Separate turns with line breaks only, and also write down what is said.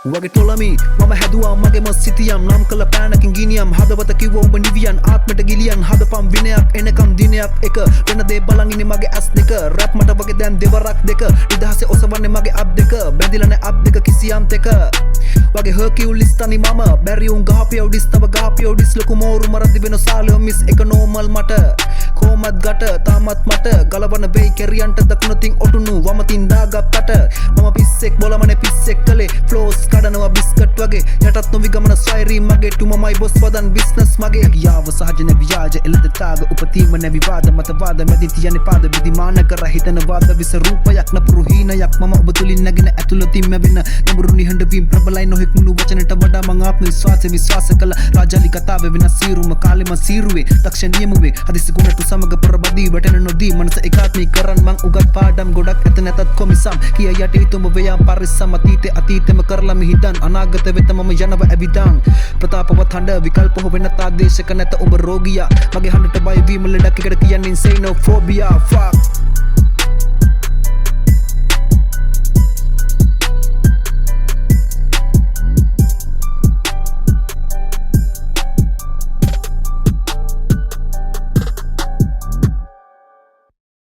වගේ ටොලමි මම හැදුවා මගේම සිතියම් නම් කළ පෑනකින් ගිනියම් හදවත කිව්ව උඹ නිවියන් ආත්මට ගිලියන් හදපම් විනයක් එනකම් දිනයක් එක වෙන දේ බලන් ඉන්නේ මගේ ඇස් දෙක රැප් මට වගේ දැන් දෙවරක් දෙක නිදහසේ ඔසවන්නේ මගේ අප් දෙක බැඳිලා නැ අප් දෙක කිසියම් දෙක වගේ හර්කියුලිස් තනි මම බැරි උන් ගහපියෝ ඩිස් තව ගහපියෝ ඩිස් ලොකු මෝරු මරදි වෙන සාලියෝ මිස් එක නෝමල් මට කොමත් ගට තාමත් මට ගලවන වෙයි කෙරියන්ට දකුණතින් ඔටුනු වමතින් දාගත්තට මම පිස්සෙක් බොලමනේ පිස්සෙක් කලේ ෆ්ලෝස් කඩනවා බිස්කට් වගේ යටත් නොවි ගමන ස්වෛරී මගේ ටුමමයි බොස් වදන් බිස්නස් මගේ යාව සහජන ව්‍යාජ එළද තාග උපතීම නැ විවාද මතවාද මැදින් තියන්නේ පාද විදිමාන කර හිතන වාද විස රූපයක් නපුරු හීනයක් මම ඔබ තුලින් නැගෙන ඇතුළතින් මැවෙන නඹුරු නිහඬ වීම ප්‍රබලයි නොහෙක් මුණු වචනට වඩා මං ආත්ම විශ්වාස කළ රාජාලි කතාවේ වෙනස් සීරුම කාලෙම සීරුවේ දක්ෂ නියමුවේ හදිසි ගුණට සමග ප්‍රබදී වැටෙන නොදී මනස ඒකාත්මී කරන් මං උගත් පාඩම් ගොඩක් ඇත නැතත් කොමිසම් කිය යට හිතුම වේයම් පරිස්සම අතීතෙම කරලා මිහිදන් අනාගත වෙත මම යනව ඇවිදන් ප්‍රතාපවත් හඬ විකල්ප හො වෙනත් ආදේශක නැත ඔබ රෝගියා මගේ හඬට බය වීම ලඩක් එකට කියන්නේ insane phobia fuck